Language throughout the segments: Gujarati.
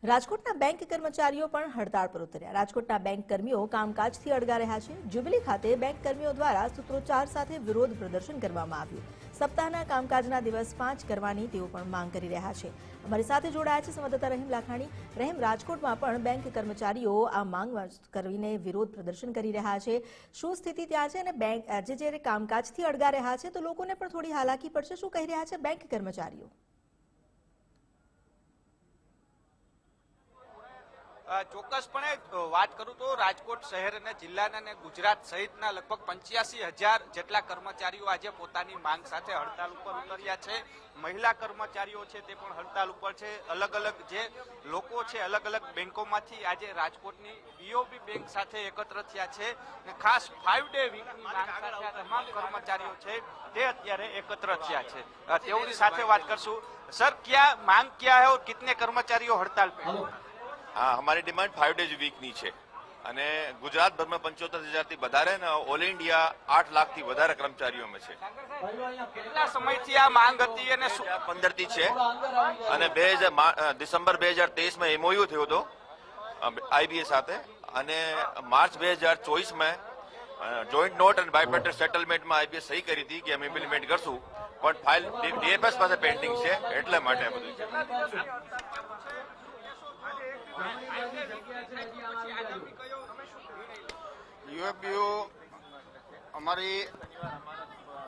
રાજકોટના બેંક કર્મચારીઓ પણ હડતાળ પર ઉતર્યા। રાજકોટના બેંક કર્મીઓ કામકાજથી અડગા રહ્યા છે। જ્યુબિલી ખાતે બેંક કર્મીઓ દ્વારા સૂત્રોચ્ચાર સાથે વિરોધ પ્રદર્શન કરવામાં આવ્યું। સપ્તાહના કામકાજના દિવસ 5 કરવાની તેઓ પણ માંગ કરી રહ્યા છે। અમારી સાથે જોડાયા છે સંવાદદાતા રહીમ લાખાણી। રહીમ, રાજકોટમાં પણ બેંક કર્મચારીઓ આ માંગ કરીને વિરોધ પ્રદર્શન કરી રહ્યા છે। શું સ્થિતિ ત્યાં છે અને બેંક જે કામકાજથી અડગા રહ્યા છે તો લોકોને પણ થોડી હાલાકી પડશે, શું કહી રહ્યા છે બેંક કર્મચારીઓ? ચોક્કસપણે વાત કરું તો રાજકોટ શહેર અને જિલ્લાના અને ગુજરાત સહિતના લગભગ 85,000 જેટલા કર્મચારીઓ આજે પોતાની માંગ સાથે હડતાલ ઉપર ઉતર્યા છે। મહિલા કર્મચારીઓ છે તે પણ હડતાલ ઉપર છે। અલગ અલગ જે લોકો છે અલગ અલગ બેંકોમાંથી આજે રાજકોટની બીઓબી બેંક સાથે એકત્ર થયા છે અને ખાસ 5 ડે વીકની માંગ સાથે તમામ કર્મચારીઓ છે તે અત્યારે એકત્ર થયા છે। તેઓની સાથે વાત કરશું। સર, क्या मांग क्या है और कितने कर्मचारियों हड़ताल पे? हाँ, हमारी डिमांड 5 डेज वीकनी છે અને ગુજરાત ભરમાં 75,000 થી વધારે ને ઓલ ઇન્ડિયા 8 લાખ થી વધારે કર્મચારીઓમાં છે। કેટલા સમયથી આ માંગ હતી અને 15 થી છે અને ડિસેમ્બર 2023 માં એમઓયુ થયો હતો આઈબીએ સાથે અને માર્ચ 2024 માં જોઈન્ટ નોટ અને બાયપેટર સેટલમેન્ટમાં આઈબીએ સહી કરી હતી કે અમે ઇમ્પ્લિમેન્ટ કરશું, પણ ફાઇલ ડીએફએસ પાસે પેન્ડિંગ છે, એટલે માટે બધું છે। યુએફબીયુ અમારી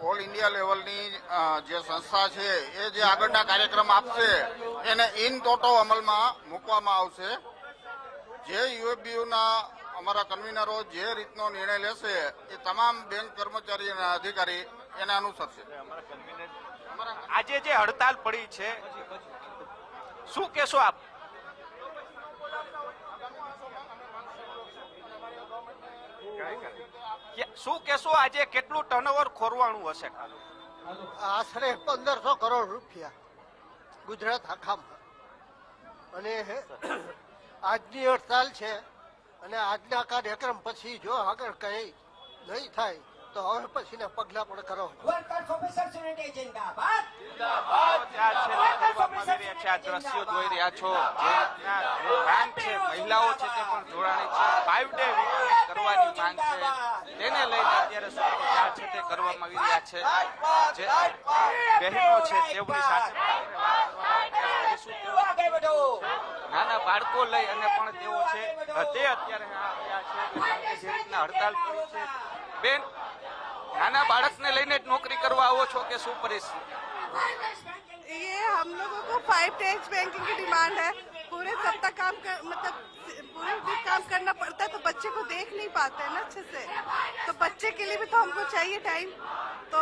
ઓલ ઇન્ડિયા લેવલની જે સંસ્થા છે એ જે આગળના કાર્યક્રમ આપશે એને ઇન ટોટો અમલમાં મૂકવામાં આવશે। જે યુએફબીયુના અમારા કન્વીનરો જે રીતનો નિર્ણય લેશે એ તમામ બેંક કર્મચારી અને અધિકારી એને અનુસરશે। આજે જે હડતાલ પડી છે શું કહેશો આપ? શું કહેશો આજે કેટલું ટર્નઓવર ખોરવાણું હશે? આશરે 1500 કરોડ રૂપિયા ગુજરાત આખામાં। અને આજની હડતાલ છે અને આજના કાર્યક્રમ પછી જો આગળ કઈ નહીં થાય તો હવે પછીના પગલા પણ કરો। આ દ્રશ્યો જોઈ રહ્યા છો, માંગ છે મહિલાઓ છે તે પણ જોડાણી છે। 5 ડે વીક કરવાની માંગ છે, તેને લઈને અત્યારે સૂત્રોચ્ચાર છે તે કરવામાં આવી રહ્યા છે। જે બહેનો છે તેઓની સાથે નાના બાળકો લઈ અને પણ તેઓ છે તે અત્યારે આવ્યા છે જે રીતના હડતાલ પડી છે। બેન, नाना बालक ने लेने नौकरी करवा आओ छो के શું परिस्थिति? ये हम लोगों को 5 डेज बैंकिंग की डिमांड है। पूरे सप्ताह काम कर मतलब पूरे दिन काम करना पड़ता है तो बच्चे को देख नहीं पाते हैं ना अच्छे से, तो बच्चे के लिए भी तो हमको चाहिए टाइम, तो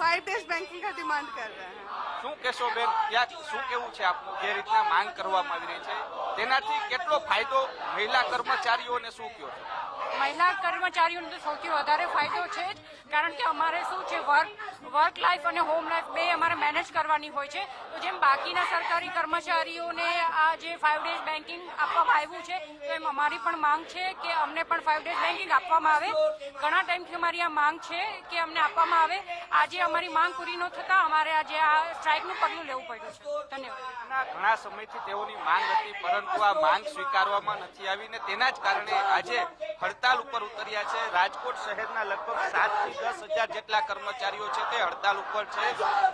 5 डेज बैंकिंग का डिमांड कर रहे हैं। શું કહેશો બેન, ક્યાં શું કેવું છે આપનું? જે રીતના માંગ કરવામાં આવી રહી છે તેનાથી કેટલો ફાયદો મહિલા કર્મચારીઓને શું કહો છો? મહિલા કર્મચારીઓને તો સૌથી વધારે ફાયદો છે જ, કારણ કે અમારે શું છે વર્ક લાઈફ અને હોમ લાઈફ બે અમારે મેનેજ કરવાની હોય છે। તો જેમ બાકીના સરકારી કર્મચારીઓને આ જે 5 ડેઝ બેન્કિંગ આપવામાં આવ્યું છે તો એમ અમારી પણ માંગ છે કે અમને પણ 5 ડેઝ બેન્કિંગ આપવામાં આવે। ઘણા ટાઈમથી અમારી આ માંગ છે કે અમને આપવામાં આવે। આજે અમારી માંગ પૂરી ન થતાં અમારે આજે આ સ્ટ્રાઇકનું પગલું લેવું પડ્યું છે। ધન્યવાદ। ઘણા સમયથી તેઓની માંગ હતી પરંતુ આ માંગ સ્વીકારવામાં નથી આવી ને તેના જ કારણે આજે હડતાલ ઉપર ઉતર્યા છે। રાજકોટ શહેરના લગભગ 7 થી 10,000 જેટલા કર્મચારીઓ છે તે હડતાલ ઉપર છે।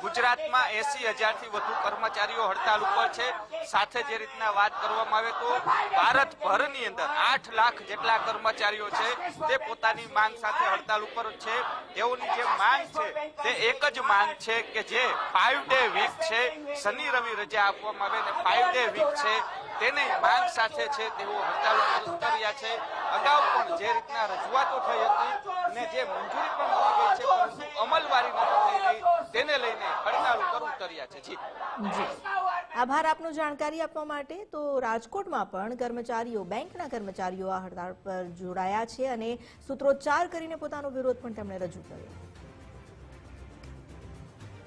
ગુજરાતમાં 80,000 થી વધુ કર્મચારીઓ હડતાલ ઉપર છે। સાથે જે રીતના વાત કરવામાં આવે તો ભારતભરની અંદર 8 લાખ જેટલા કર્મચારીઓ છે તે પોતાની માંગ સાથે હડતાલ ઉપર છે। તેઓની જે માંગ છે તે એક જ માંગ છે કે જે 5 ડે વીક છે, શનિ રવિ રજા આપવામાં આવે ને 5 ડે વીક છે તેની માંગ સાથે છે તેઓ હડતાલ ઉપર ઉતર્યા છે। અગાઉ પણ જે રીતના રજૂઆતો થઈ હતી અને જે મંજૂરી પણ મળી ગઈ છે પરંતુ અમલવારી નથી થઈ રહી તેને લઈને હડતાલ ઉપર ઉતર્યા છે। જી, આભાર આપનો જાણકારી આપવા માટે। તો રાજકોટમાં પણ કર્મચારીઓ, બેંકના કર્મચારીઓ આ હડતાળ પર જોડાયા છે અને સૂત્રોચ્ચાર કરીને પોતાનો વિરોધ પણ તેમણે રજૂ કર્યો।